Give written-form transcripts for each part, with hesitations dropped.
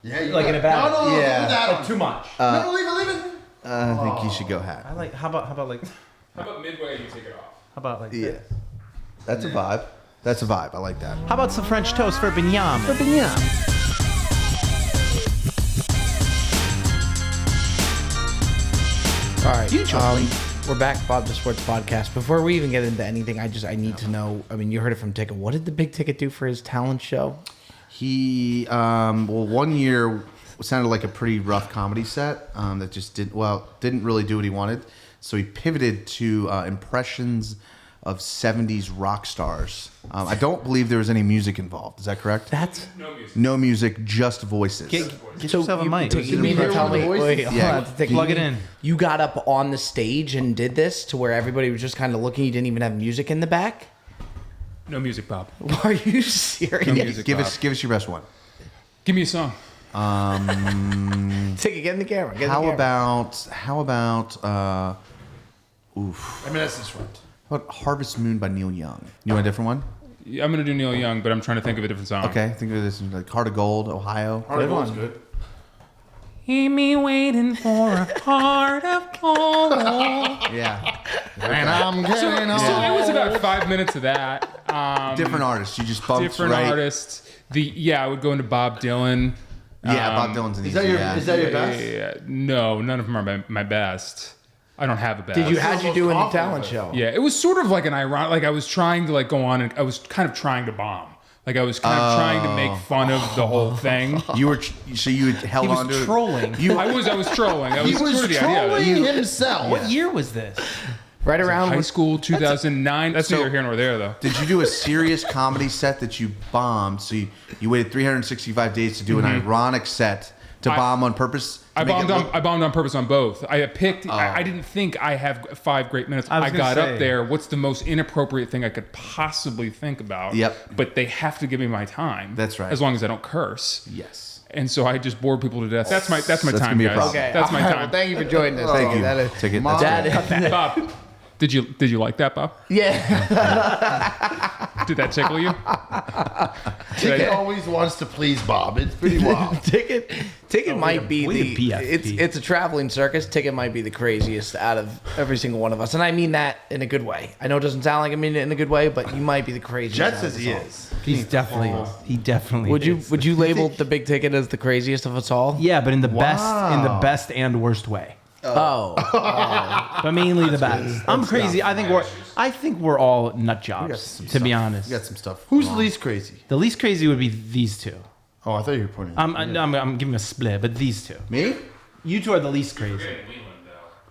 Yeah, like in a bag. No, Yeah. leave that Like on. too much. No, leave it. I think you should go hat. I like. How about like? How about midway you take it off? How about like? Yeah. This? That's a vibe. That's a vibe. I like that. How about some French toast for Binyam? All right. We're back, Bob the Sports Podcast. Before we even get into anything, I need to know. I mean, you heard it from Ticket. What did the Big Ticket do for his talent show? He, well, 1 year sounded like a pretty rough comedy set that just didn't really do what he wanted. So he pivoted to impressions of 70s rock stars. I don't believe there was any music involved. Is that correct? That's No music, just voices. Get yourself a mic. You mean to tell me? Wait, hold Yeah. on, Ticket, Plug you it mean in. You got up on the stage and did this to where everybody was just kind of looking. You didn't even have music in the back. No music, Bob. Are you serious? No music, Give Bob. us your best one. Give me a song. Ticket, get in the camera. How about oof. I mean, that's his friend. How about Harvest Moon by Neil Young? You want a different one? Yeah, I'm gonna do Neil Young, but I'm trying to think of a different song. Okay, think of this like Heart of Gold, Ohio. Heart of Gold's good. Keep me waiting for a heart of gold. Yeah. And I'm getting So it was about 5 minutes of that. Different artists. You just bumped Different right. artists. I would go into Bob Dylan. Yeah, Bob Dylan's an Is easy. that your best? Yeah, no, none of them are my best. I don't have a best. How'd you do in the talent show? Yeah, it was sort of like an ironic. Like I was trying to go on, and I was kind of trying to bomb. Like I was kind of trying to make fun of the whole thing. You held He on was to trolling. I was trolling. That He was was sort of the idea. trolling himself. What year was this? Right around High school, 2009. That's So- neither here nor there, though. Did you do a serious comedy set that you bombed? So you waited 365 days to do an ironic set to bomb on purpose? I bombed on purpose on both. I picked. I didn't think I have 5 great minutes. I was I gonna got say. up there. What's the most inappropriate thing I could possibly think about? Yep. But they have to give me my time. That's right. As long as I don't curse. Yes. And so I just bored people to death. That's my That's time, gonna be a guys. problem. Okay, That's my all right, time. Well, thank you for joining us. Thank you. That is, Ticket. That's that right. is- Bob, did you like that, Bob? yeah. Did that tickle you? Ticket always wants to please Bob. It's pretty wild. Ticket might be we the a BFP. it's a traveling circus. Ticket might be the craziest out of every single one of us, and I mean that in a good way. I know it doesn't sound like I mean it in a good way, but you might be the craziest. Jet out of says us he all. is. He definitely. Would is. you label the Big Ticket as the craziest of us all? Yeah, but in the best and worst way. Oh, But mainly the best. I'm crazy. I think we're all nut jobs. To be honest, You got some stuff. Who's wrong. the least crazy? the least crazy would be these two. Oh, I thought you were pointing. I'm giving a split, but these two. Me? You two are the least crazy.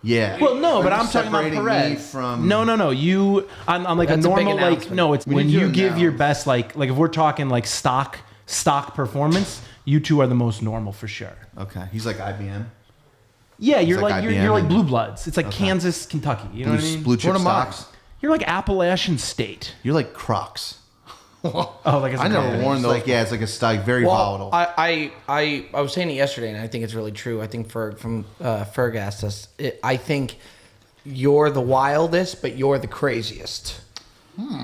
Yeah. Well, no, but Are you I'm talking about separating Perez. me from No. You, I'm like That's a a big normal like. announcement. No, it's We when need to you give your announce. best like if we're talking like stock performance. You two are the most normal for sure. Okay. He's like IBM. Yeah, you're like like IBM you're like and- blue bloods. It's like Kansas, Kentucky. You know what I mean? Blue chip What am I? stocks. You're like Appalachian State. You're like Crocs. Oh, like it's I a never company. worn It's those. like yeah, it's like a stock, very volatile. I was saying it yesterday, and I think it's really true. I think from Ferg asked us. I think you're the wildest, but you're the craziest.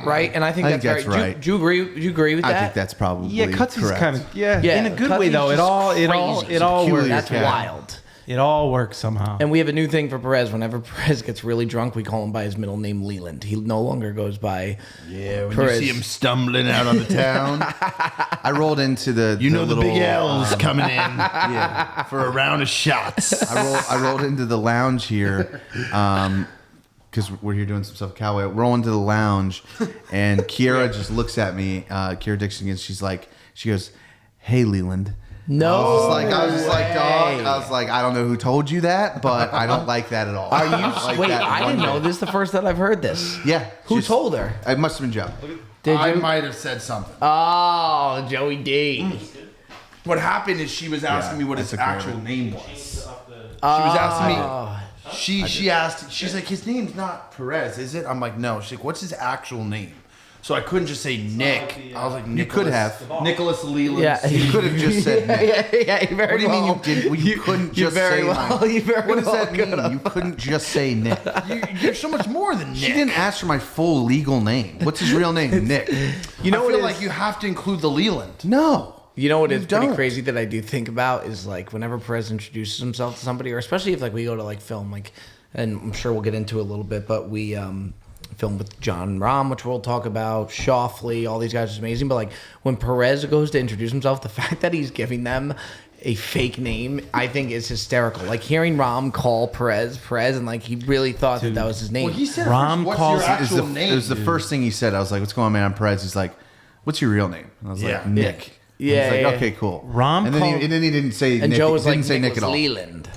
Right, and I think I think that's that's very. right. Do you agree? Do you agree with that? I think that's probably Yeah, Cutsy's correct. kind of Yeah, in a good way Cutsy's though. It just all crazy. works. Peculiar. That's Yeah. wild. It all works somehow. And we have a new thing for Perez. Whenever Perez gets really drunk, we call him by his middle name, Leland. He no longer goes by. Yeah, when Perez. you see him stumbling out on the town, I rolled into the you know the little, big L's coming in Yeah, for a round of shots. I rolled into the lounge here, because we're here doing some stuff at Callaway. Roll into the lounge, and Kiera just looks at me. Kiera Dixon, and she goes, "Hey, Leland." No, I was just like, dog. way. I was like, I don't know who told you that, but I don't like that at all. Are you? Like wait, that I one didn't know bit. this. Is the first that I've heard this. Yeah. Who she's- told her? It must have been Joe. Did I you? might have said something. Oh, Joey D. What happened is she was asking me what his that's a great actual one. name was. She was asking me. She asked. She's like, his name's not Perez, is it? I'm like, no. She's like, what's his actual name? So I couldn't just say Nick. I was like, You could have. Nicholas Leland. Yeah, You could have just said Nick. yeah, you very What do you mean well. you didn't? Well, you couldn't you just very say well. my. You very What does well that could mean? have. You couldn't just say Nick. You're so much more than Nick. She didn't ask for my full legal name. What's his real name? Nick. You know I what feel it like is? you have to include the Leland. No. You know what is pretty don't. crazy that I do think about is like whenever Perez introduces himself to somebody, or especially if like we go to like film, like, and I'm sure we'll get into it a little bit, but we filmed with John Rahm, which we'll talk about, Shoffley, all these guys is amazing. But like when Perez goes to introduce himself, the fact that he's giving them a fake name, I think is hysterical. Like hearing Rahm call Perez, and like he really thought that was his name. Well, he said, Rom what's calls- your actual It name? was the first thing he said. I was like, "What's going on, man? I'm Perez." He's like, "What's your real name?" And I was Yeah. like, "Nick." Yeah, He's like, yeah. "Okay, cool." Rom and then called- he didn't say and Nick. Joe was didn't like, say Nick Nicholas at all. Leland.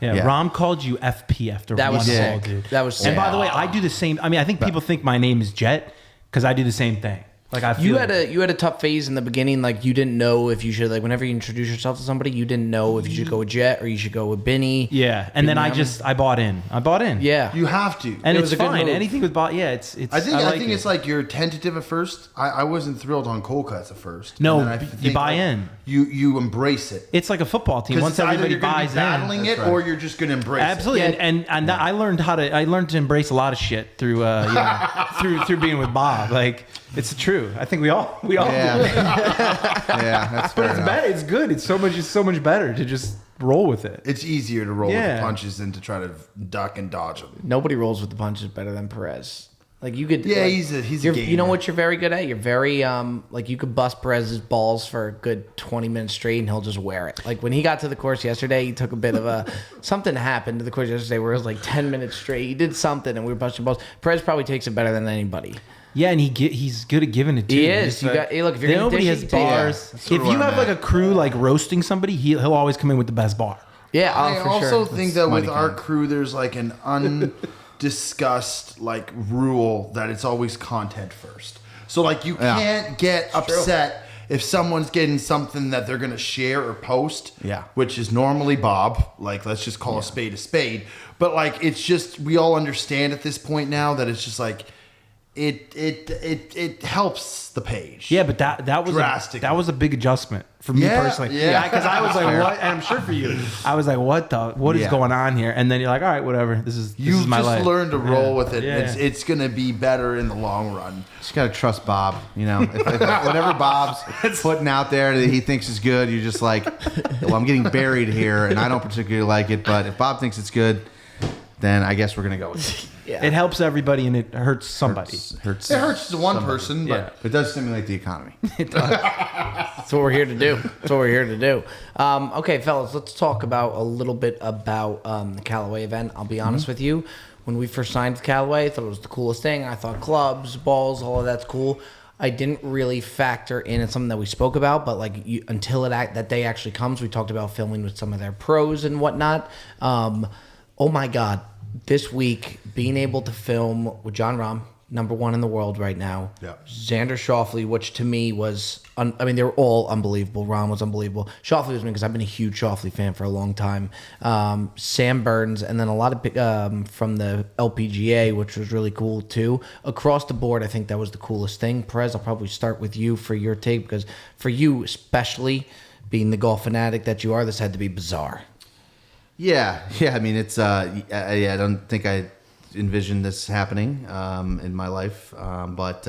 Yeah, Yeah. Rom called you FP after That one was call, sick. dude. That was And sick. by the way, I do the same. I mean, I think people think my name is Jet because I do the same thing. Like I feel You had a tough phase in the beginning, like you didn't know if you should, like whenever you introduce yourself to somebody, you didn't know if you should go with Jet or you should go with Benny. yeah, and then I bought in. Yeah. You have to. And It it's was a good fine. move. Anything with bot, yeah, it's. I think like it's like you're tentative at first. I wasn't thrilled on cold cuts at first. No, And then I you think, buy like, in. You embrace it. It's like a football team. Because Once either everybody you're gonna buys be battling in, it, or you're just gonna embrace absolutely. it. And that, I learned to embrace a lot of shit through through being with Bob. Like it's true. I think we all do. Yeah, that's fair But it's enough. better. It's good. It's so much better to just roll with it. It's easier to roll with Yeah. the punches than to try to duck and dodge them. Nobody rolls with the punches better than Perez. Like you could, Yeah, like, he's a you know gamer. what you're very good at. You're very like you could bust Perez's balls for a good 20 minutes straight, and he'll just wear it. Like when he got to the course yesterday, he took a bit of a something happened to the course yesterday where it was like 10 minutes straight. He did something, and we were busting balls. Perez probably takes it better than anybody. Yeah, and he's good at giving it too. He is. It's You got- hey, look, if you're gonna nobody dish has it, you take it. bars. That's If sort of you where have I'm like at. a crew like roasting somebody, he'll always come in with the best bar. Yeah, I for also sure. think that with mighty our kind. crew, there's like an undiscussed like rule that it's always content first. So like you Yeah. can't get upset if someone's getting something that they're gonna share or post. Yeah. Which is normally Bob. Like let's just call a spade a spade. But like it's just we all understand at this point now that it's just like it helps the page. Yeah, but that was Drastically. that was a big adjustment for me Yeah, personally. yeah. Because I was like, what? And I'm sure for you, I was like, what is Yeah. going on here? And then you're like, all right, whatever. This is You've my just life. learned to roll Yeah. with it. Yeah. It's gonna be better in the long run. Just gotta trust Bob. You know, if whatever Bob's putting out there that he thinks is good, you're just like, well, I'm getting buried here, and I don't particularly like it. But if Bob thinks it's good, then I guess we're gonna go with it. Yeah. It helps everybody and it hurts somebody. Hurts. It hurts one person, Yeah. but It does stimulate the economy. That's what we're here to do. That's what we're here to do. Okay, fellas, let's talk about a little bit about the Callaway event. I'll be honest with you. When we first signed with Callaway, I thought it was the coolest thing. I thought clubs, balls, all of that's cool. I didn't really factor in it's something that we spoke about, but like until that day actually comes, we talked about filming with some of their pros and whatnot. Oh my God, this week being able to film with John Rahm, number one in the world right now. Yeah. Xander Schauffele, which to me was, I mean, they were all unbelievable. Rahm was unbelievable. Schauffele was me because I've been a huge Schauffele fan for a long time. Sam Burns, and then a lot of from the LPGA, which was really cool too. Across the board, I think that was the coolest thing. Perez, I'll probably start with you for your take because for you, especially being the golf fanatic that you are, this had to be bizarre. Yeah. I mean, it's I don't think I envisioned this happening in my life, but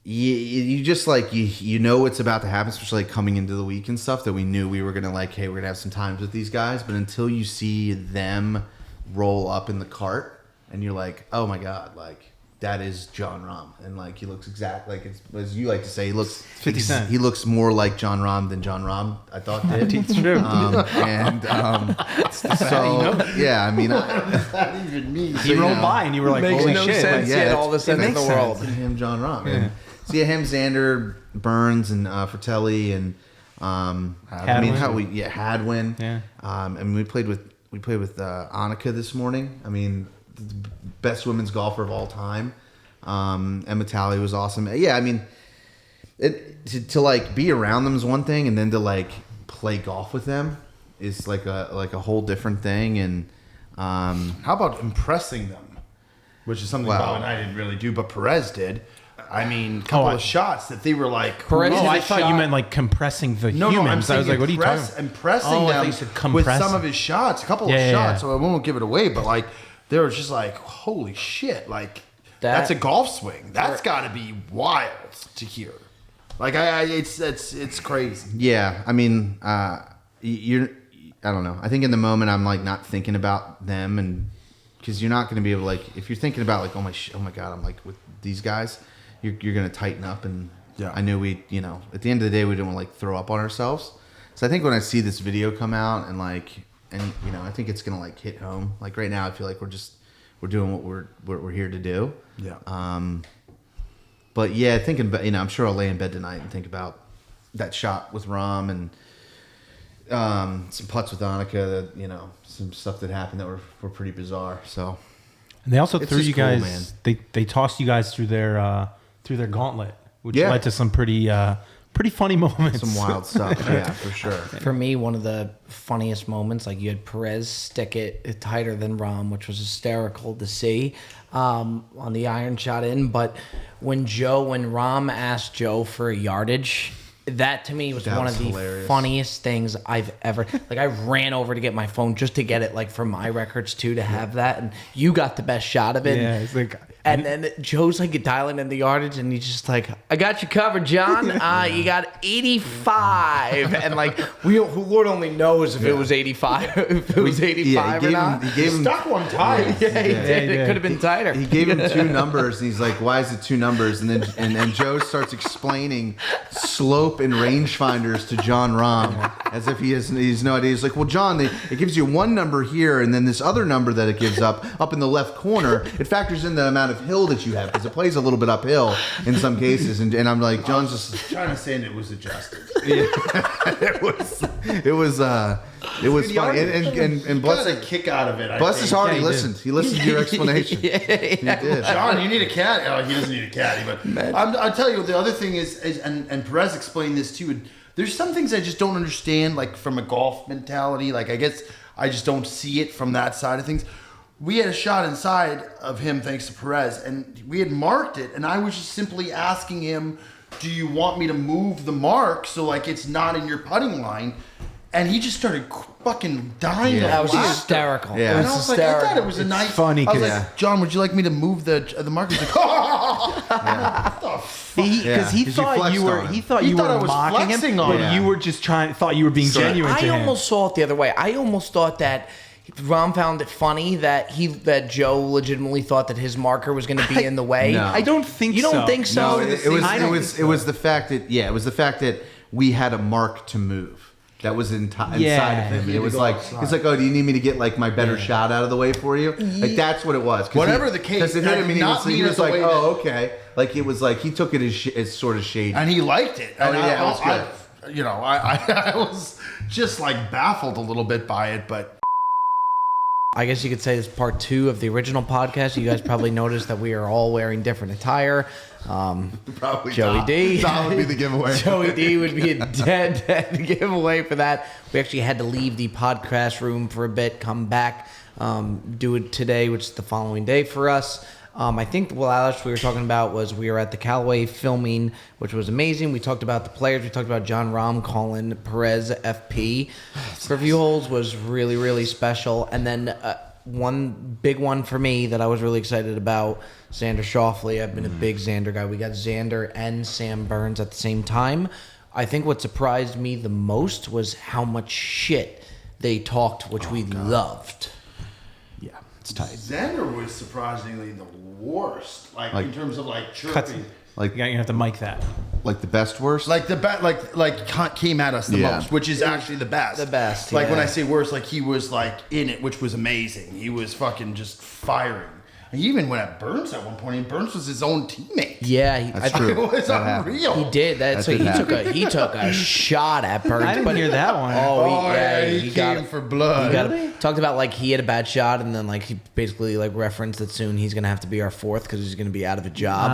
you just like you know it's about to happen, especially like coming into the week and stuff. That we knew we were gonna like, hey, we're gonna have some times with these guys, but until you see them roll up in the cart, and you're like, oh my god, like. That is John Rahm, and like he looks exactly like it's as you like to say. He looks 50 Cent. He looks more like John Rahm than John Rahm. I thought did. It's true. So yeah, I mean, not even me. He rolled by and you were like, Makes holy no shit. sense. Like, Yet all the it sense in makes the world. Him, John Rahm. And, so yeah, him, Xander, Burns, and Fratelli, and I mean, Hadwin. Hadwin. Yeah. And we played with Annika this morning. I mean, the best women's golfer of all time. Emma Talley was awesome. Yeah, I mean, to like be around them is one thing, and then to like play golf with them is like a whole different thing. And How about impressing them? Which is something Wow. Bob and I didn't really do, but Perez did. I mean, a couple of shots that they were like. Perez Oh, did a I thought you shot- meant like compressing the No, humans. I'm I saying was like, what are you talking about? impressing Oh, I thought them you said with compress. some of his shots, a couple of Yeah, shots. yeah. So I won't give it away, but like they were just like, holy shit! Like that's a golf swing. That's got to be wild to hear. Like it's crazy. Yeah, I mean, you're. I don't know. I think in the moment I'm like not thinking about them, and because you're not going to be able to, like, if you're thinking about like, oh my god, I'm like with these guys, you're going to tighten up. And Yeah. I knew at the end of the day we didn't want to like throw up on ourselves. So I think when I see this video come out and I think it's going to like hit home. Like right now, I feel like we're doing what we're here to do. Yeah. But yeah, thinking about, I'm sure I'll lay in bed tonight and think about that shot with Rom and some putts with Annika, that, some stuff that happened that were pretty bizarre. So, And they also It's threw just you cool, guys. man. They tossed you guys through their gauntlet, which Yeah. led to some pretty funny moments. some wild stuff. Yeah, for sure. For me, one of the funniest moments, like you had Perez stick it tighter than Rom, which was hysterical to see on the iron shot in. But when Rom asked Joe for a yardage, that to me was That one was of the hilarious. funniest things I've ever. Like I ran over to get my phone just to get it, like for my records too, to have that. And you got the best shot of it. Yeah, it's like. And then Joe's like dialing in the yardage, and he's just like, "I got you covered, John. You got 85." And like, Lord only knows if it was 85, if it was 85 or not. He gave him Stuck one time. Yeah, he did. he It did. could have been tighter. He gave him two numbers, and he's like, "Why is it two numbers?" And then Joe starts explaining slope and rangefinders to John Rahm as if he's no idea. He's like, "Well, John, it gives you one number here, and then this other number that it gives up in the left corner. It factors in the amount of hill that you have because it plays a little bit uphill in some cases." And I'm like, John's just Trying to say it was adjusted. it was funny, and bless Got a kick out of it. Bless his heart, he Yeah, he did. listened. He listened to your explanation. He did. John, you need a cat. Oh, he doesn't need a caddy, but I'll tell you. The other thing is and Perez explained this too. There's some things I just don't understand, like from a golf mentality. Like I guess I just don't see it from that side of things. We had a shot inside of him thanks to Perez, and we had marked it, and I was just simply asking him, "Do you want me to move the mark so like it's not in your putting line?" And he just started fucking dying. Yeah. of That was laughter. hysterical. Yeah. It And was I was like, I thought hysterical. it was a nice. funny I was 'cause- like, John, would you like me to move the mark? He's like, Because Yeah, 'cause he you thought flexed you were on him. he thought He you thought were I was mocking flexing him, on but him. you were just thought you were being genuine to I him. almost saw it the other way. I almost thought that Rom found it funny that Joe legitimately thought that his marker was going to be in the way. No. I don't think You so. don't think so? No, I don't it was the fact that we had a mark to move. That was inside of him. It was like he's like, "Oh, do you need me to get like my better shot out of the way for you?" Like that's what it was. Whatever the case, because it hit that him, did and not he mean was it the like, way "Oh, that- okay." Like it was like he took it as sort of shady. and he liked it. And yeah, it was good. I was just like baffled a little bit by it, but I guess you could say it's part 2 of the original podcast. You guys probably noticed that we are all wearing different attire. Probably Joey D. That would be the giveaway. Joey D would be a dead giveaway for that. We actually had to leave the podcast room for a bit, come back, do it today, which is the following day for us. I think what else we were talking about was we were at the Callaway filming, which was amazing. We talked about the players. We talked about John Rahm calling Perez FP. Review holes was really, really special. And then one big one for me that I was really excited about, Xander Schauffele. I've been a big Xander guy. We got Xander and Sam Burns at the same time. I think what surprised me the most was how much shit they talked, which we loved. Yeah, it's tight. Xander was surprisingly the worst, like in terms of like chirping. Like You're gonna have to mic that. like the best worst. Like came at us the Yeah. most, which is actually the best. The best, Like when yeah. I say worst, like he was like in it, which was amazing. He was fucking just firing. He even went at Burns at one point, and Burns was his own teammate. Yeah, That's I- true. It was That happened. unreal. He did that. That So did he took a shot at Burns. I didn't but hear that one. He came for blood. He got talked about like he had a bad shot, and then like he basically like referenced that soon he's gonna have to be our 4th because he's gonna be out of a job.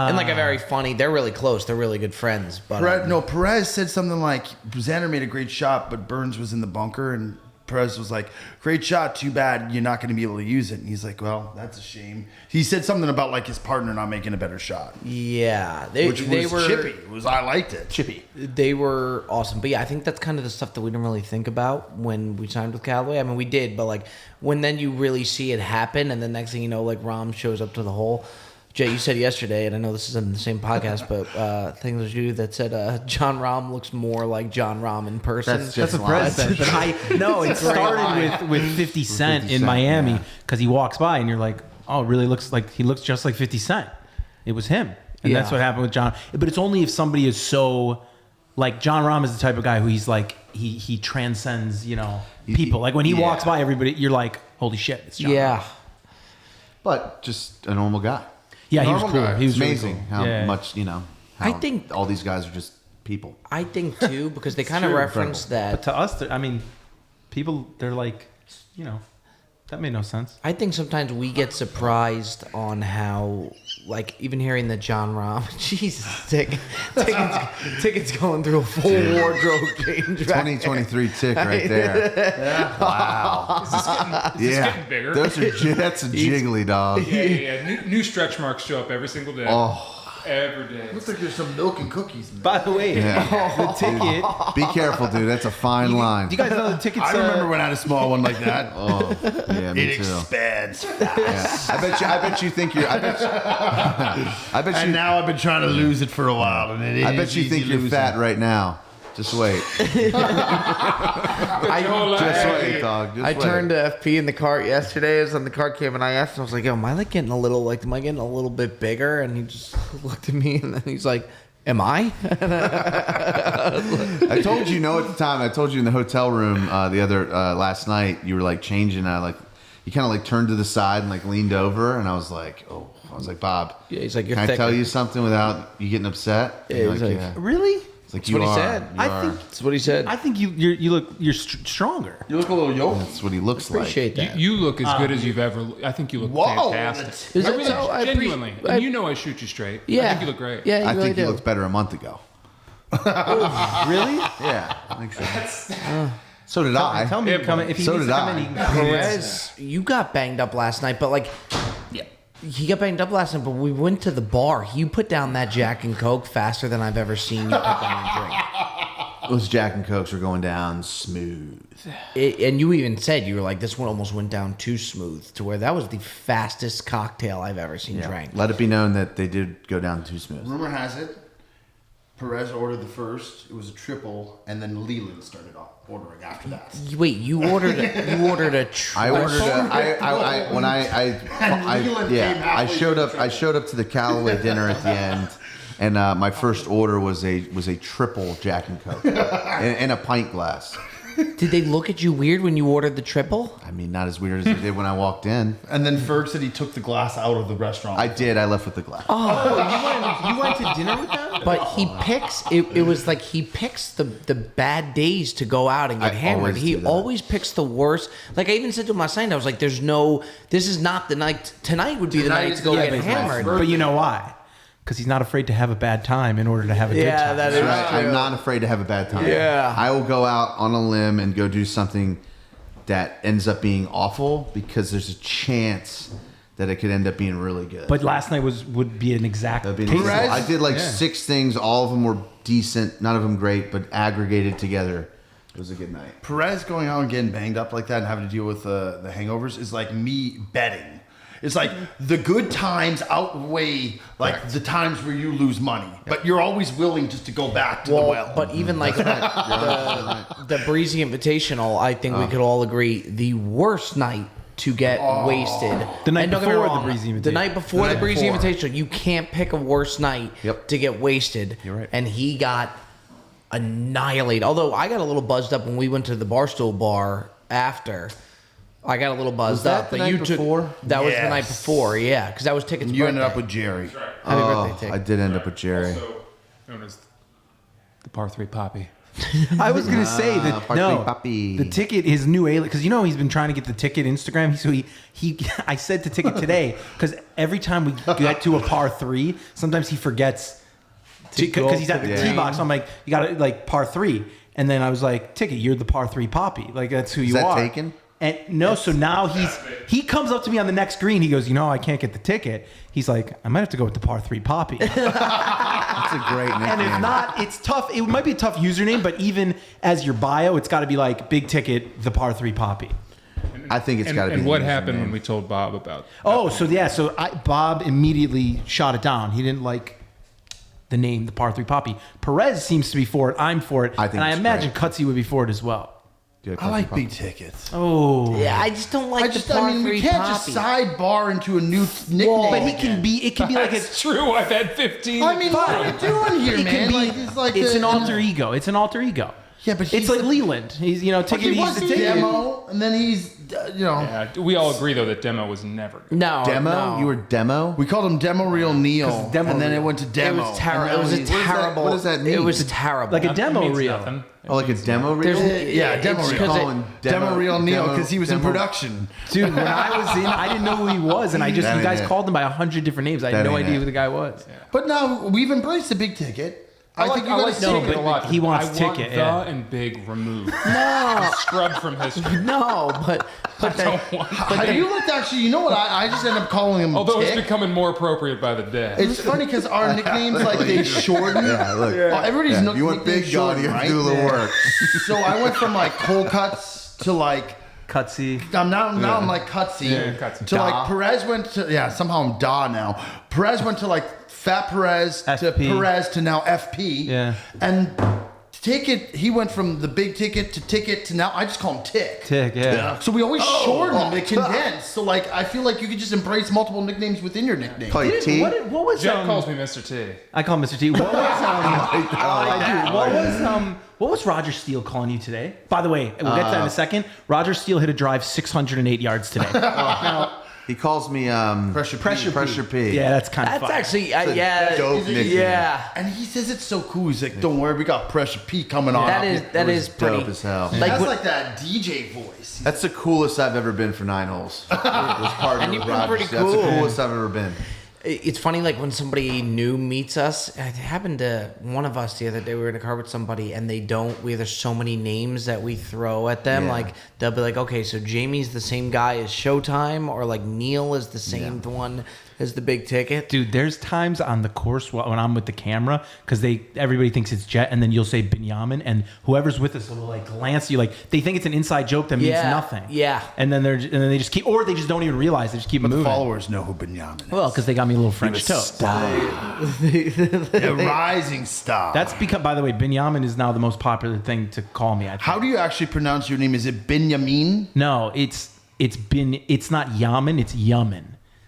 And like a very funny. They're really close. They're really good friends. But Perez said something like Xander made a great shot, but Burns was in the bunker, and Perez was like, "Great shot, too bad you're not going to be able to use it." And he's like, "Well, that's a shame." He said something about like his partner not making a better shot, yeah, which was chippy. I liked it. Chippy. They were awesome. But yeah, I think that's kind of the stuff that we didn't really think about when we signed with Callaway. I mean, we did, but like when then you really see it happen, and the next thing you know, like Rom shows up to the hole. Jay, you said yesterday, and I know this is in the same podcast, but I think it was you that said John Rahm looks more like John Rahm in person. That's That's just what Perez said. But no, it started with 50 Cent 50 in Cent, Miami yeah. because he walks by and you're like, oh, it really looks like he looks just like 50 Cent. It was him. And that's Yeah. what happened with John. But it's only if somebody is so, like John Rahm is the type of guy who he's like, he transcends, people. Like when he walks by everybody, you're like, holy shit, it's John Rahm. Yeah. But just a normal guy. Yeah, he was Normal cool. guy. He was It's really amazing cool. how Yeah. much, how I think- all these guys are just people. I think, too, because they kind of true. reference But that. to us, people, they're like, that made no sense. I think sometimes we get surprised on how, like, even hearing the John Rahm, Jesus, tickets going through a full wardrobe change. Right? 2023 tick right there. Wow. Is this getting bigger? That's a jiggly dog. Yeah. New stretch marks show up every single day. Oh, Every day. Looks like there's some milk and cookies in there. By the way, Yeah. the ticket. be careful, dude. That's a fine line. Do you guys know the tickets? I remember when I had a small one like that. Oh, yeah, me It too. expands Yeah. I bet you think you're. I bet And you. now I've been trying to lose it for a while, and it is. I bet you think easy you're losing. fat right now. Just wait. Just wait, dog. Just I wait. turned to FP in the cart yesterday. I was on the cart cam, and I asked him, I was like, yo, am I like getting a little, like, am I getting a little bit bigger? And he just looked at me, and then he's like, am I? I told you no at the time. I told you in the hotel room the other last night. You were like changing. You kind of like turned to the side and like leaned over, and I was like, Bob. Yeah, he's like, you're Can I tell thicker. you something without you getting upset? And Yeah, you're he's like, like, yeah. Really? It's like That's what he said. You I are. think That's what he said. I think you're stronger. You look a little yoked. That's what he looks like. Appreciate that. You look as good as you've ever. I think you look Whoa, fantastic. Is I that really, so? I genuinely. I- And you know I shoot you straight. yeah. I think you look great. Yeah, you I really think do. he looked better a month ago. Really? Yeah, I think so. So did I. Tell me, if he So needs did to come I. in, he can come in. Perez, you got banged up last night, but like, he got banged up last night. But we went to the bar. You put down that Jack and Coke faster than I've ever seen you put down a drink. Those Jack and Cokes are going down smooth. And you even said you were like, this one almost went down too smooth, to where that was the fastest cocktail I've ever seen drank. Let it be known that they did go down too smooth. Rumor has it, Perez ordered the first. It was a triple, and then Leland started ordering after that. Wait, you ordered a triple? I ordered. Leland came I halfway showed through up. the I showed up to the Callaway dinner at the end, and my first order was a triple Jack and Coke in a pint glass. Did they look at you weird when you ordered the triple? I mean, not as weird as they did when I walked in. And then Ferg said he took the glass out of the restaurant. I did. I left with the glass. You went to dinner with them? But he picks. It was like he picks the bad days to go out and get I hammered. always He do that. always picks the worst. Like I even said to him last night, I was like, "There's no. This is not the night. Tonight would be the Tonight night is to go the get night. hammered." But you know why? Because he's not afraid to have a bad time in order to have a good Yeah, time. that is Right. true. I'm not afraid to have a bad time. Yeah. I will go out on a limb and go do something that ends up being awful because there's a chance that it could end up being really good. But last night would be an exact That'd be case. nice. I did like Yeah. 6 things. All of them were decent. None of them great, but aggregated together, it was a good night. Perez going out and getting banged up like that and having to deal with the hangovers is like me betting. It's like the good times outweigh like the times where you lose money, but you're always willing just to go back to the well. But even like the Breezy Invitational, I think we could all agree the worst night to get wasted. The night And don't get me before the wrong, Breezy The night before the, night Breezy before. Invitational, you can't pick a worse night Yep. to get wasted. You're right. And he got annihilated. Although I got a little buzzed up when we went to the Barstool bar after. I got a little buzzed that up. the But night you took before? that was the night Yes. before, yeah, because that was tickets. You ended birthday. up with Jerry. Happy Oh, birthday, Tick. I did end up with Jerry. Also known as the par 3 Poppy. I was gonna say that Part no, three puppy. the ticket, his new alien, because he's been trying to get the ticket Instagram. So he I said to Ticket today because every time we get to a par 3, sometimes he forgets because he's at the Yeah. tee box. I'm like, you got to like par 3, and then I was like, Ticket, you're the par 3 Poppy, like that's who you that are. taken? And no, so now he comes up to me on the next green. He goes, I can't get the ticket. He's like, I might have to go with the par 3 Poppy. That's a great nickname. And if not, it's tough. It might be a tough username, but even as your bio, it's got to be like big ticket, the par 3 Poppy. I think it's got to be. And the what username. happened when we told Bob about? Oh, so Bob immediately shot it down. He didn't like the name, the par 3 Poppy. Perez seems to be for it. I'm for it. I think and I it's imagine great. Cutsy would be for it as well. Yeah, I like Poppy. big tickets. Oh. Yeah, I just don't like the I par mean, 3 we can't Poppy. just sidebar into a new nickname. But again. it can be like It's true. I've had 15. I mean, what are you doing here, it man? can be, it's an alter ego. It's an alter ego. Yeah, but it's like Leland. He's ticket. He He's wants the the ticket. demo, and then he's Yeah, we all agree though that demo was never good. No, Demo? no. You were demo? we called him Demo Real Neil, Demo and then it Reel. went to It Demo. was terrible. It was a What does that- terrible. what does that mean? It was terrible. Like a Nothing demo means reel. nothing. Oh, like a demo reel? Yeah, Demo it's Reel. 'cause it- Calling Demo Real Neil demo- because he was in demo- production. Dude, when I was in, I didn't know who he was, and you That ain't guys it. called him by 100 different names. I had That no ain't idea it. who the guy was. But now we've embraced the big ticket. I think you I gotta like see no, it. Ticket a lot. he wants I want Ticket, the yeah. and big removed. no, Scrubbed from history. no, but then, You looked actually. You know what? I just ended up calling him. Although it's Tick. becoming more appropriate by the day. It's funny because our nicknames like they shorten. Yeah, look. Everybody's Yeah, you want nicknames big John, shorten, you have right? to do a little work. So I went from like cold cuts to like Cutsy. I'm like Cutsy. Yeah, Cutsy. To Da. like Perez went to somehow I'm Da now. Perez went to like Fat Perez to FP. Perez to now FP. Yeah. And Ticket, he went from the big ticket to now I just call him Tick. Tick, yeah. So we always shorten them, they condense. So like I feel like you could just embrace multiple nicknames within your nickname. Call you T? What was Jeff calls me Mr. T. I call him Mr. T. What was what was Roger Steele calling you today? By the way, we'll get to that in a second. Roger Steele hit a drive 608 yards today. Now, He calls me Pressure P. yeah, that's kind of that's fun. actually It's a yeah, dope nickname. yeah. And he says it's so cool. He's like, "Don't worry, we got Pressure P coming on." That is pretty dope as hell. He Like, has what- like that DJ voice. That's the coolest I've ever been for 9 holes. Was partnered And you've with been Roger. pretty That's cool. the coolest I've ever been. It's funny, like when somebody new meets us. It happened to one of us the other day. We were in a car with somebody, and there's so many names that we throw at them. Yeah. Like they'll be like, okay, so Jamie's the same guy as Showtime, or like Neil is the same one as the big ticket. Dude, there's times on the course when I'm with the camera because everybody thinks it's Jet, and then you'll say Binyamin, and whoever's with us will like glance at you like they think it's an inside joke that means Yeah, nothing. yeah. and then they just keep, or they just don't even realize they just keep moving. Followers know who Binyamin is. Well, because they got me a little French toast. A rising star. That's because, by the way, Binyamin is now the most popular thing to call me. I think. How do you actually pronounce your name? Is it Binyamin? No, it's not Yamin, it's Yamin.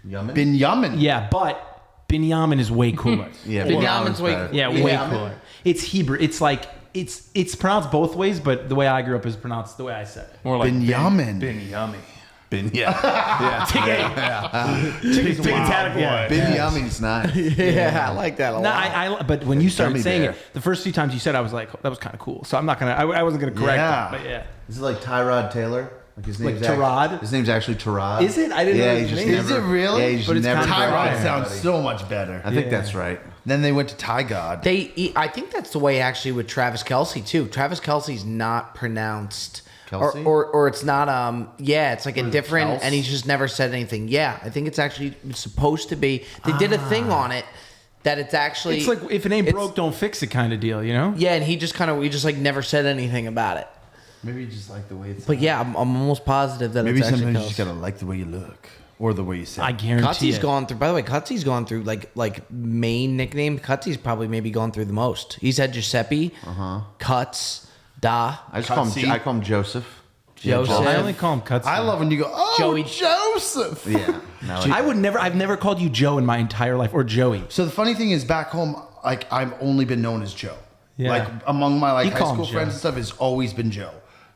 Yummin? Binyamin. Yeah, but Binyamin is way cooler. Yeah, Binyamin's way- better. Yeah, way cooler. It's Hebrew. It's like it's pronounced both ways, but the way I grew up is pronounced the way I said it. More like Binyamin. Bin yummy. Big tentacle. Bin Yummy's nice. Yeah, I like that a No, lot. but when you started Gummy saying bear. it, the first few times you said, it, I was like, that was kind of cool. So I'm not gonna. I wasn't gonna correct Yeah. it, but yeah. Is it like Tyrod Taylor? Like his name's Like Tyrod? His name's actually Tyrod. Is it? I didn't know Yeah, his he just name. never. Is it really? Yeah, he just But it's never. kinda Tyrod corrected sounds anybody. so much better. I think that's right. Then they went to Ty God. I think that's the way actually with Travis Kelce too. Travis Kelce's not pronounced. Kelce? Or it's not it's like a different Kels? and he's just never said anything. Yeah, I think it's actually supposed to be. They did a thing on it that it's actually It's like if it ain't it's- broke, don't fix it kind of deal, you know? Yeah, and he just like never said anything about it. Maybe you just like the way it's. But yeah, I'm almost positive that Maybe it's actually sometimes you just Kelce. gotta like the way you look or the way you say. I guarantee Cutsy's it. gone through. By the way, Cutsy's gone through like main nickname. Cutsy's probably maybe gone through the most. He's had Giuseppe, Cuts, Da. I call him Joseph. Joseph. I only call him Cuts. I love when you go, oh, Joey- Joseph. Yeah. No, I've never called you Joe in my entire life, or Joey. So the funny thing is, back home, like I've only been known as Joe. Yeah. Like among my You high call him school Joe. friends and stuff, it's always been Joe.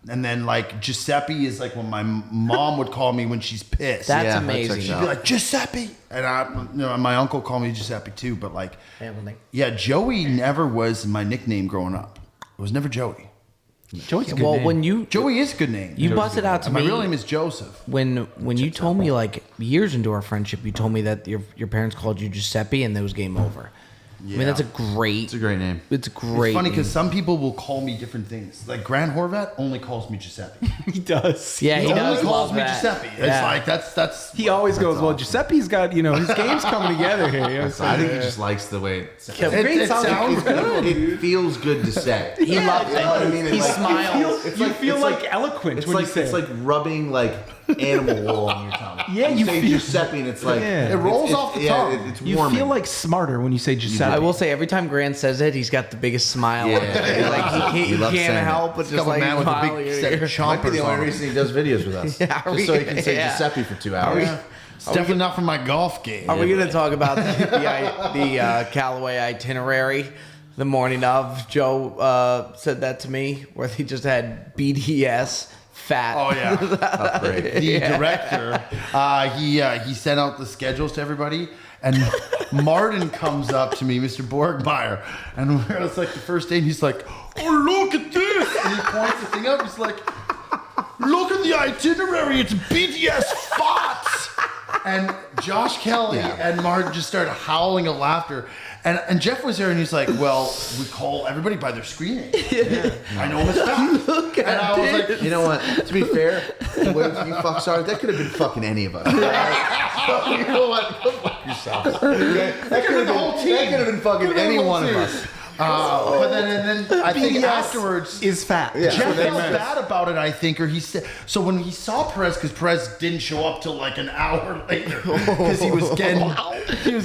And then like Giuseppe is like when my mom would call me when she's pissed. That's Yeah, amazing. that's She'd be like Giuseppe, and my uncle called me Giuseppe too. But like, Family. yeah, Joey never was my nickname growing up. It was never Joey. Joey's a good Well, name. when you Joey is a good name. You busted out to And my me real name is Joseph. when you told me like years into our friendship, you told me that your parents called you Giuseppe and it was game over. I mean, that's a great. It's a great name. It's great. It's funny name. because some people will call me different things. Like Grant Horvat only calls me Giuseppe. he does. yeah, He he only does calls love me that. Giuseppe. It's Yeah. like that's. He always goes, well, Giuseppe's got, his game's coming together here. You know, so I think he just likes the way it sounds. It sounds good. It feels good to say. He loves You know what I it. mean? He It's like- smiles. you feel like eloquent It's when like you say it's it. like rubbing like animal wool on your tongue. Yeah, you say feel- Giuseppe, and it's like Yeah. It rolls it's- off the yeah, tongue. it's You warming. feel like smarter when you say Giuseppe. I will say every time Grant says it, he's got the biggest smile. on Yeah. it. Like He he loves can't saying help it. but It's just got a like man with a smile. big You're- set of you're- Might be the chompers on only him. reason he does videos with us. Yeah, Just so he can say yeah. Giuseppe for 2 hours. It's definitely not from my golf game. Are we going to talk about the Callaway itinerary? The morning of, Joe said that to me, where he just had BDS fat. Oh yeah. Upgrade. The director, he sent out the schedules to everybody, and Martin comes up to me, Mr. Borgmeyer, and it's like the first day, and he's like, "Oh, look at this!" And he points the thing up. He's like, "Look at the itinerary. It's BTS Fots." And Josh Kelly and Martin just started howling of laughter. And Jeff was there, and he's like, "Well, we call everybody by their screen name. I know him as Fat." Look And at I was this. like, You know what? To be fair, the way you fucks are, that could have been fucking any of us. You know what? Go fuck yourself. That could have been the whole team. That could have been fucking any one of us. But then I think BDS afterwards, is fat. Yeah. Jeff So felt bad about it, I think, or he said so when he saw Perez, because Perez didn't show up till like an hour later because he was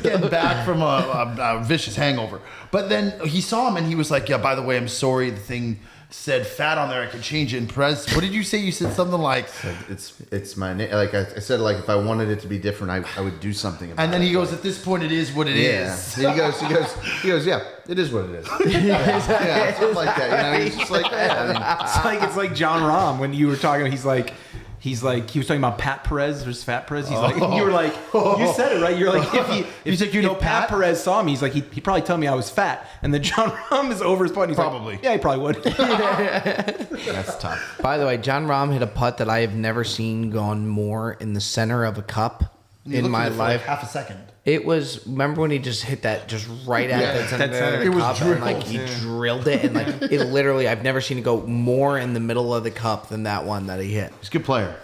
getting back from a vicious hangover. But then he saw him and he was like, "Yeah, by the way, I'm sorry. The thing said fat on there. I could change it." And Perez, what did you say? You said something like, It's my name. Like I said, like if I wanted it to be different, I would do something about it. and then he goes, "At this point, it is what it Yeah. is." And he goes, yeah, it is what it is. Yeah, something like that. You know, he's just like, yeah, I mean, It's like John Rahm when you were talking. He's like he was talking about Pat Perez versus Fat Perez. He's like, you were like, you said it right. You're like, if like, you know if Pat Pat? Perez saw me, he's like, he'd probably tell me I was fat. And then John Rahm is over his putt. And he's Probably. like, yeah, he probably would. that's tough. By the way, John Rahm hit a putt that I have never seen gone more in the center of a cup You in looked my at it for like life. half a second. It was, remember when he just hit that just right at Yeah, the center dead center. of the It was cup and like drilled, he drilled it and like it literally, I've never seen it go more in the middle of the cup than that one that he hit. He's a good player.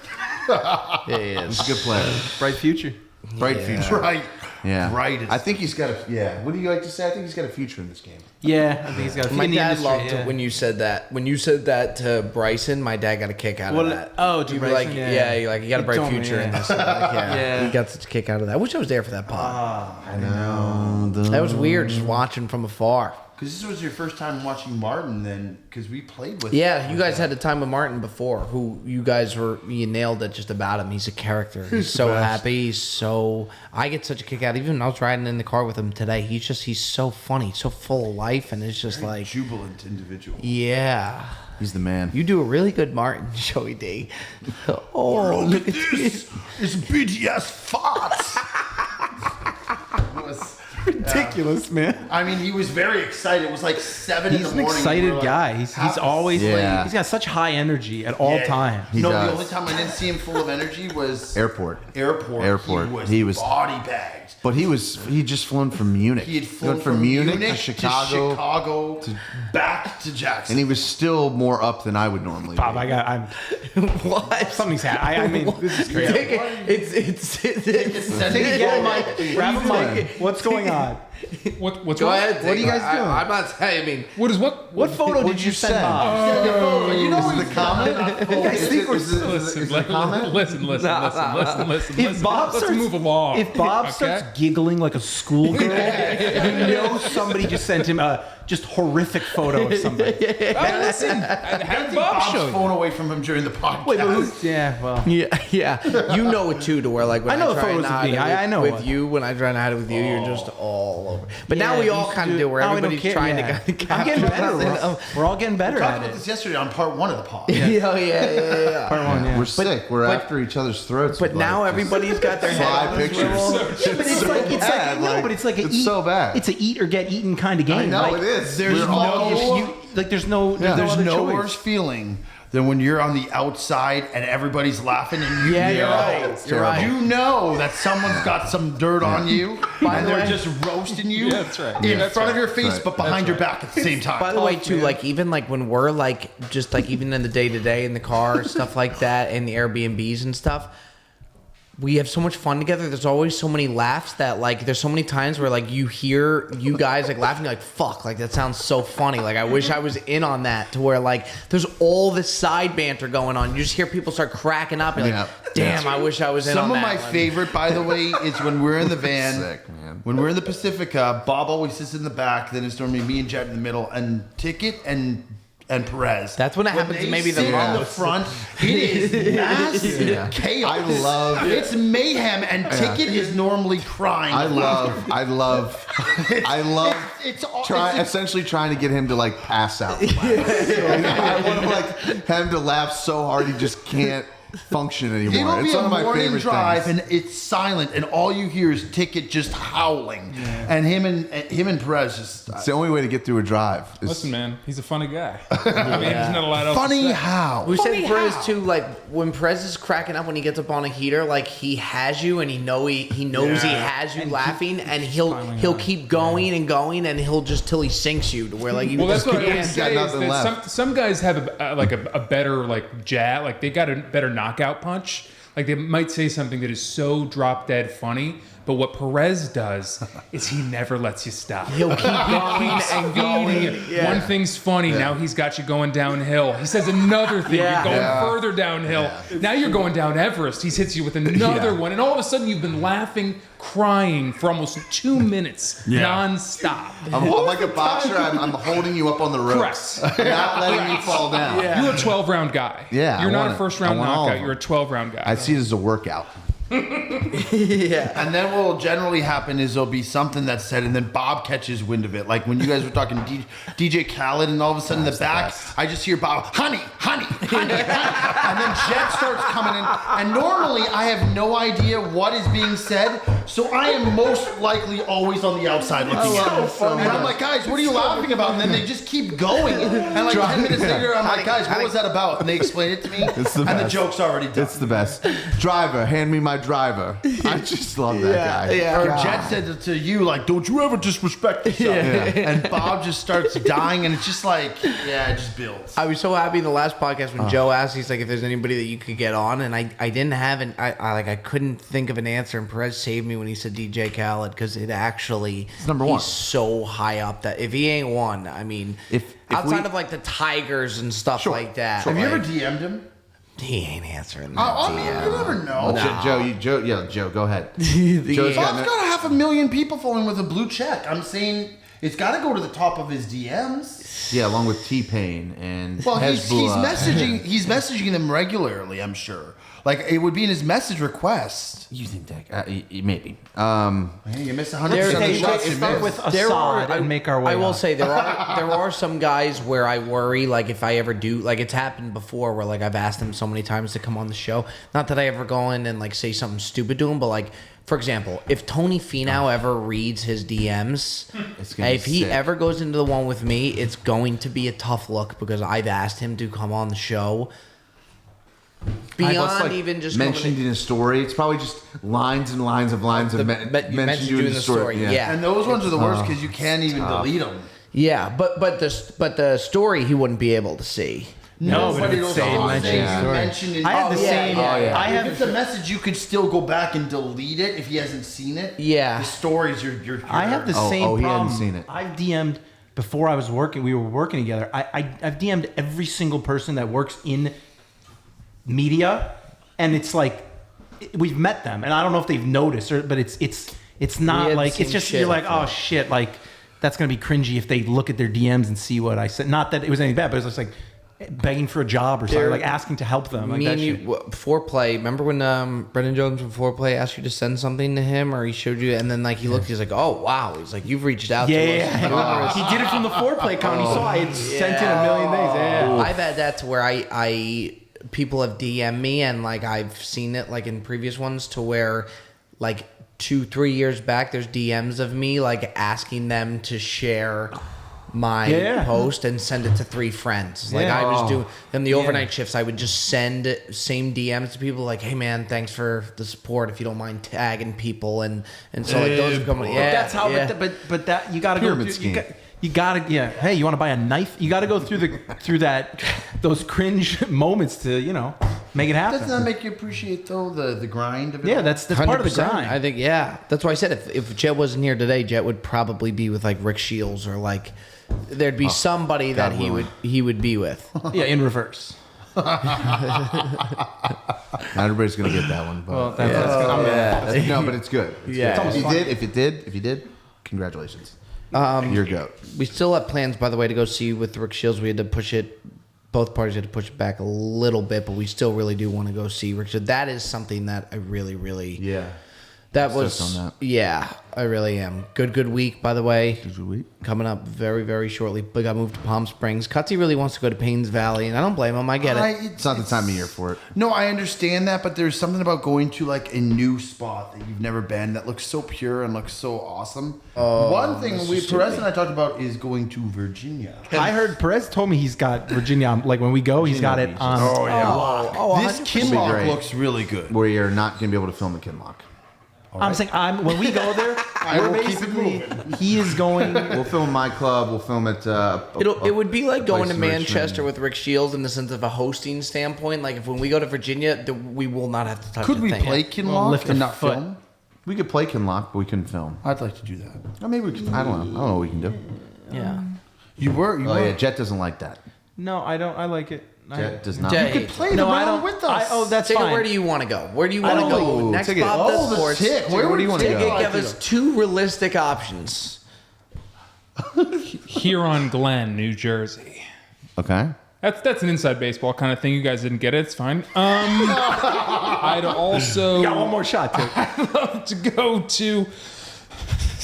It He's is. a good player. Bright future. Bright future. Right. Yeah. Right. I think he's got a. Yeah. What do you like to say? I think he's got a future in this game. Yeah, I think he's got. My in the dad industry, loved yeah. it when you said that. When you said that to Bryson, my dad got a kick out What- of that. oh, to you were Bryson, like, yeah. you like you got a He bright told me, future in yeah. this. Like, yeah. Yeah. He got such a kick out of that. I wish I was there for that pod. I know. That was weird, just watching from afar. Because this was your first time watching Martin, then, because we played with. Yeah, you guys had a time with Martin before. Who you guys you nailed it just about him. He's a character. He's so happy. He's so. I get such a kick out. Even when I was riding in the car with him today, he's so funny, so full of life, and it's just like, Jubilant individual. yeah. He's the man. You do a really good Martin, Joey D. Oh, Look at this! It's BTS Fots! It was ridiculous, man. I mean, he was very excited. It was like 7 in He's the an morning. excited We were like, guy. He's always Yeah. he's got such high energy at all Yeah. times. He no, does. the only time I didn't see him full of energy was Airport. Airport. He was- body bagged. But he just flown from Munich. He had flown went from Munich to Chicago, back to Jackson. and he was still more up than I would normally. Bob, be. I'm what? something's happening. I mean, this is crazy. It's Send Take it a get a forward. mic, grab a mic. What's going on? What's Go wrong? ahead. What are you guys doing? I'm not saying. I mean, What is what? What photo did you send, Bob? You know Is it the comment? guys think we're- Listen, is it a comment? listen. If Bob Let's starts, move along. if Bob okay? starts giggling like a schoolgirl, you know somebody just sent him a just horrific photo of somebody. Oh, listen. Have Bob Bob's show you. phone away from him during the podcast. Wait, but who's, yeah, well, yeah. You know it too, to where like when I know the try photos and of hide me. it I know with what. you. When I try and hide it with you, you're just all over. But now Yeah, we all used to kind of do where now we don't everybody's care, trying yeah. to capture. I'm getting better. something. We're all getting better We talked at about it. this yesterday on part 1 of the pod. Yeah. Part one, yeah. We're sick. We're after each other's throats. But with, now like, just everybody's got their head fly on this pictures. little- Yeah, but it's like bad, no, like, but it's like a it's eat, so bad. It's a eat or get eaten kind of game. I know like, it is. There's We're no all- there's no There's other no choice. worse feeling than when you're on the outside and everybody's laughing and you Yeah, you're know, right. You're right. You know that someone's got some dirt on you and they're just roasting you Yeah, that's right. in That's front of right. your face Right. but behind your back at the same time. By the way, too, like even like when we're like just like even in the day to day in the car, stuff like that, and the Airbnbs and stuff, we have so much fun together. There's always so many laughs that like there's so many times where like you hear you guys like laughing, you're like fuck, like that sounds so funny. Like I wish I was in on that, to where like there's all this side banter going on. You just hear people start cracking up. And you're like, Damn, I wish I was in Some on of that my one. favorite, by the way, is when we're in the van. Sick, man. When we're in the Pacifica, Bob always sits in the back. Then it's normally me and Jet in the middle, and Ticket and Perez. That's when it happens they maybe the sit in the most. front. It is massive chaos. I love- It's mayhem, and Ticket is normally crying. I love It's all. essentially trying to get him to like pass out. I want to like him to laugh so hard he just can't function anymore. It'll be It's one a of my morning favorite drive, things. and it's silent, and all you hear is Ticket just howling, and him and Perez just. It's the only way to get through a drive. Is- Listen, man, he's a funny guy. I mean, there's not a lot else to Funny say. how? We Funny said Perez how? too. Like when Perez is cracking up when he gets up on a heater, like he has you, and he knows he has you laughing, and he'll keep going and going, and he'll just till he sinks you to where like you. Well, that's just what I can't. always say got is nothing that left. some guys have a better like jab, like they got a better knockout punch. Like they might say something that is so drop dead funny, but what Perez does is he never lets you stop. He'll keep going Keeps and feeding going. you. One thing's funny, now he's got you going downhill. He says another thing, Yeah. you're going further downhill. Now you're going down Everest. He hits you with another one, and all of a sudden you've been laughing, crying for almost 2 minutes nonstop. I'm like a boxer. I'm holding you up on the ropes. Correct. I'm not letting you fall down. You're a 12-round guy. Yeah, You're I not want a it. first-round I want all of knockout. them. You're a 12-round guy. I see it as a workout. And then what will generally happen is there'll be something that's said, and then Bob catches wind of it. Like when you guys were talking DJ Khaled, and all of a sudden in the back, I just hear Bob, honey, honey, honey, honey. And then Jet starts coming in. And normally I have no idea what is being said, so I am most likely always on the outside looking in. And I'm like, guys, what are you laughing about? And then they just keep going. And like 10 minutes later, I'm like, guys, what was that about? And they explain it to me, It's the and the best. joke's already done. It's the best. Driver, hand me my driver. I just love that guy. Yeah. Or Jet said to you, like, don't you ever disrespect yourself. And Bob just starts dying, and it's just like, it just builds. I was so happy in the last podcast when Joe asked, he's like, if there's anybody that you could get on, and I didn't have I couldn't think of an answer, and Perez saved me when he said DJ Khaled because it actually It's number one. He's so high up that if he ain't one, I mean, If outside we- of like the Tigers and stuff like that, Have you ever like, DM'd him? he ain't answering that. I mean, you never know. Joe, go ahead. The- Joe's got Bob's got 500,000 people following with a blue check. I'm saying it's got to go to the top of his DMs. Yeah, along with T-Pain and Well, he's Hezbollah. messaging them regularly, I'm sure. Like, it would be in his message request. You think that? Maybe. Hey, you missed 100% of There- the hey, shots you start missed. with Assad and make our way I will up. say there are some guys where I worry, like if I ever do, like it's happened before where like I've asked them so many times to come on the show. Not that I ever go in and like say something stupid to him, but like for example, if Tony Finau ever reads his DMs, It's gonna be if he sick. ever goes into the one with me, it's going to be a tough look because I've asked him to come on the show. Beyond Plus, like, even just mentioned in a story, it's probably just lines and lines of lines of mentioned you in the story. yeah. And those ones are the worst because you can't even delete them. Yeah, but the story he wouldn't be able to see. No, but Nobody if knows it's how mentioned they in story. mentioned in- I had the Oh, yeah, same. yeah, yeah. I If have it's a message, you could still go back and delete it if he hasn't seen it. Yeah. The stories you're I have the Oh, same he hadn't problem. seen it. I've DM'd before I was working. We were working together. I've DM'd every single person that works in media, and it's like we've met them, and I don't know if they've noticed, but it's not had like seen it's just shit you're like, before. oh shit, like that's gonna be cringy if they look at their DMs and see what I said. Not that it was anything bad, but it was just like begging for a job or something, There- like asking to help them. Like Me that and you, shit. foreplay. Remember when Brendan Jones from Foreplay asked you to send something to him, or he showed you, and then like he looked, he's like, "Oh wow!" He's like, "You've reached out to us." Yeah, he did it from the foreplay account. He saw I had sent in a million things. Yeah. I've had that to where I people have DM'd me, and like I've seen it like in previous ones to where like 2-3 years back, there's DMs of me like asking them to share my Yeah. post and send it to 3 friends. Like Yeah. I was doing in the overnight shifts, I would just send same DMs to people like, "Hey man, thanks for the support. If you don't mind tagging people," and so like those are coming. Yeah, That's how. yeah. But that you got to go Pyramid through. scheme. You gotta. Yeah. Hey, you want to buy a knife? You got to go through that those cringe moments to make it happen. Doesn't that make you appreciate though the grind of it? Yeah, all? that's part of the 100%. grind. I think that's why I said if Jet wasn't here today, Jet would probably be with like Rick Shields or like there'd be somebody that God willing. he would be with. Yeah, in reverse. Not everybody's gonna get that one, but Well, that's no, but it's good. It's Yeah. good. If you did, congratulations. You're a goat. We still have plans, by the way, to go see with Rick Shields. We had to push it. Both parties had to push it back a little bit, but we still really do want to go see Rick Shields. That is something that I really. Yeah. That Stoked was. on that. Yeah, I really am. Good week, by the way. Good week. Coming up very shortly. But got moved to Palm Springs. Cutsy really wants to go to Paynes Valley, and I don't blame him. I get it. It's not the time of year for it. No, I understand that, but there's something about going to like a new spot that you've never been that looks so pure and looks so awesome. One thing Perez and I talked about is going to Virginia. I heard Perez told me he's got Virginia. Like when we go, he's got it on. Oh yeah, Oh, this 100%. Kinlock great. looks really good. Where you're not gonna be able to film a Kinlock. I'm saying when we go there, we're will keep it basically he is going. We'll film my club. We'll film at. It would be like going to in Manchester Richmond. with Rick Shields in the sense of a hosting standpoint. Like if when we go to Virginia, we will not have to touch Could the we thing. play Kinlock lift a and not foot. film? We could play Kinlock, but we couldn't film. I'd like to do that. Or maybe we could. I don't know. I don't know what we can do. Yeah. You were. Oh yeah, Jet doesn't like that. No, I don't. I like it. Jet does not. Jay, You could play No, the I round don't. with us. That's Ticket, fine. where do you want to go? Where do you want to don't go? know. Next Ticket. Bob Does Oh, the Sports. tick. Where do you wanna Ticket go? give us two realistic options. Huron Glen, New Jersey. Okay. That's an inside baseball kind of thing. You guys didn't get it. It's fine. I'd also You got one more shot, too. love to go to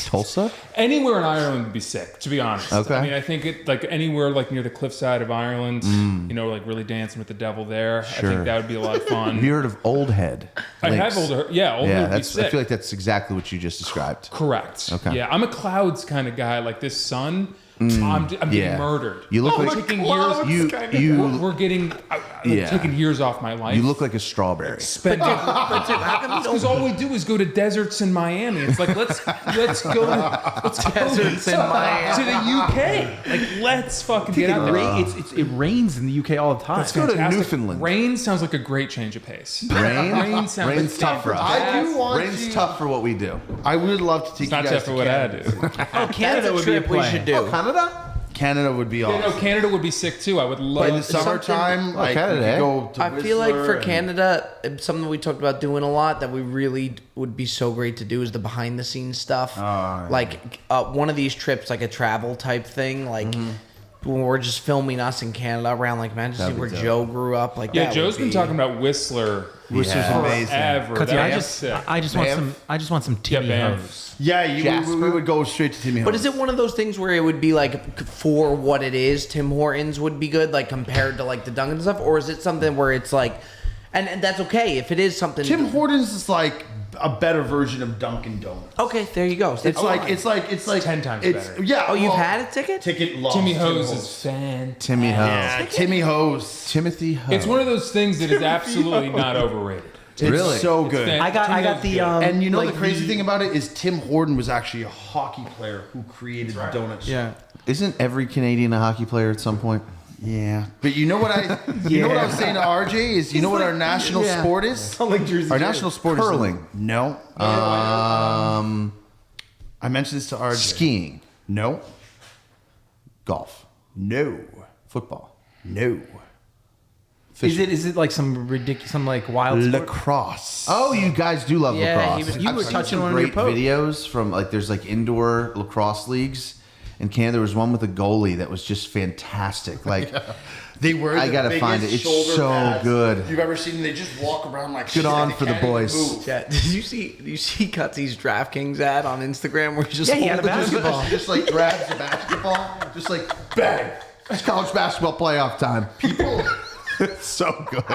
Tulsa. anywhere in Ireland would be sick, to be honest. Okay. I mean, I think it like anywhere like near the cliffside of Ireland, you know, like really dancing with the devil there. I Sure. think that would be a lot of fun. Have you heard of Old Head? I Links? have older, yeah, older Yeah, would be that's. sick. I feel like that's exactly what you just described. Correct. Okay. Yeah, I'm a clouds kind of guy. Like this sun, I'm getting Yeah. murdered. You look We're like taking years. you We're getting Yeah. taking years off my life. you look like a strawberry. spending. Because all we do is go to deserts in Miami. It's like let's go Deserts in Miami. to the UK. Like let's fucking get out there. It rains in the UK all the time. Let's go to Fantastic. Newfoundland. Rain sounds like a great change of pace. Rain sounds Rain's like tough for us. I do want Rain's to. tough for what we do. I would love to take It's not you guys tough for to what I Canada. do. Oh, Canada That's a would be a trip we play. should do. Canada? Canada would be You awesome. know, Canada would be sick too. I would love. In the summertime, like Canada, we could eh? go to I feel like for Whistler and- Canada, something we talked about doing a lot that we really would be so great to do is the behind the scenes stuff. yeah. Like one of these trips, like a travel type thing, like when we're just filming us in Canada around like Manchester, That'd be where dope. Joe grew up. Like Yeah, that Joe's would been be- talking about Whistler. Whistler's amazing. Forever. Cutty, That's sick. I just want some Timmy Banff. hose. Yeah, we Jasper? would go straight to Timmy. But is it one of those things where it would be like for what it is, Tim Hortons would be good, like compared to like the Dunkin' stuff, or is it something where it's like, and that's okay if it is something. Tim Hortons is like a better version of Dunkin' Donuts. Okay, there you go. It's like it's 10 times it's, better. Yeah. Oh, you've well, had a ticket? Ticket lost. Timmy Tim Hose Hortons. is fan. Timmy Ho. Yeah, Timmy Hose. Timothy Ho. It's one of those things that is absolutely not overrated. It's Really? so good. fan- I got Timmy the Hose is good. And you know like the crazy thing about it is Tim Horton was actually a hockey player who created the donut shop. Yeah. Isn't every Canadian a hockey player at some point? Yeah. But you know what you know what I was saying to RJ is you know what our national sport is? like Jersey. Our national sport Curling. is no. I mentioned this to RJ. Skiing. No. Golf. No. Football. No. Is it like some ridiculous, some like wild sport? Lacrosse. Oh, you guys do love Yeah, lacrosse. you I've were seen touching some on your great post. videos from like there's like indoor lacrosse leagues in Canada. There was one with a goalie that was just fantastic. Like They were. I the gotta find biggest it. It's shoulder so pads good. you've ever seen. They just walk around like Good shit. on They for the can't even boys. move. Yeah, did you see Cutsy's DraftKings ad on Instagram where he's just Yeah, he had a holding the- basketball. Just like grabs the basketball, just like bang. It's college basketball playoff time. People, it's so good.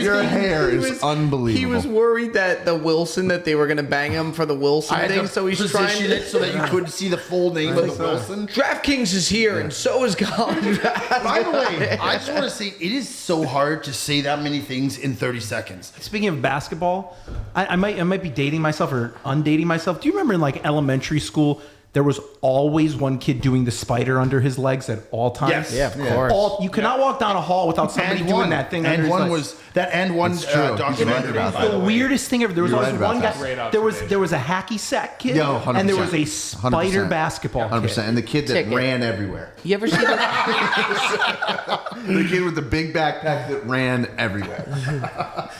Your hair He is was- unbelievable. He was worried that the Wilson that they were gonna bang him for the Wilson I had thing, to so he's position trying to. it so that you couldn't see the full name of the Wilson. DraftKings is here, and so is college basketball. By the way, I just want to say it is so hard to say that many things in 30 seconds. Speaking of basketball, I might be dating myself or undating myself. Do you remember in like elementary school, there was always one kid doing the spider under his legs at all times. Yes. Yeah, of course. You cannot walk down a hall without somebody doing that thing. And under one his legs. was that and one It's true. He's documentary. right about by the way. weirdest thing ever. There was You're always right about one that. guy. Great There was observation. a hacky sack kid, Yo, 100%. and there was a spider 100%. basketball 100%. kid. And the kid that Ticket. ran everywhere. You ever see that? The kid with the big backpack that ran everywhere.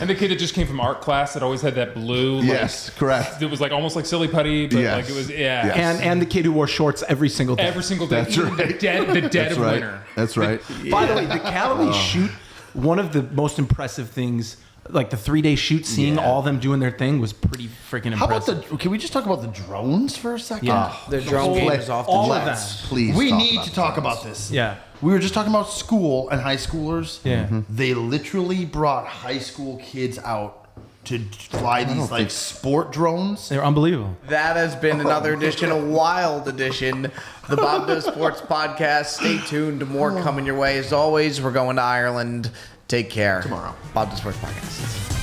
And the kid that just came from art class that always had that blue. Like, Yes, correct. It was like almost like silly putty, but Yes. like it was Yes. And the kid who wore shorts every single day. every single day. That's even right. The dead That's of right. winter. That's right. By the way, the Callaway shoot, one of the most impressive things, like the 3-day shoot, seeing all them doing their thing was pretty freaking How about impressive. can we just talk about the drones for a second? Yeah. The drone game is off the all of charts. that. Please. We talk need about to the talk drones. about this. Yeah. We were just talking about school and high schoolers. Yeah. They literally brought high school kids out to fly these like sport drones. They're unbelievable. That has been another edition, a wild edition, the Bob Does Sports Podcast. Stay tuned, more coming your way. As always, we're going to Ireland. Take care. Tomorrow. Bob Does Sports Podcast.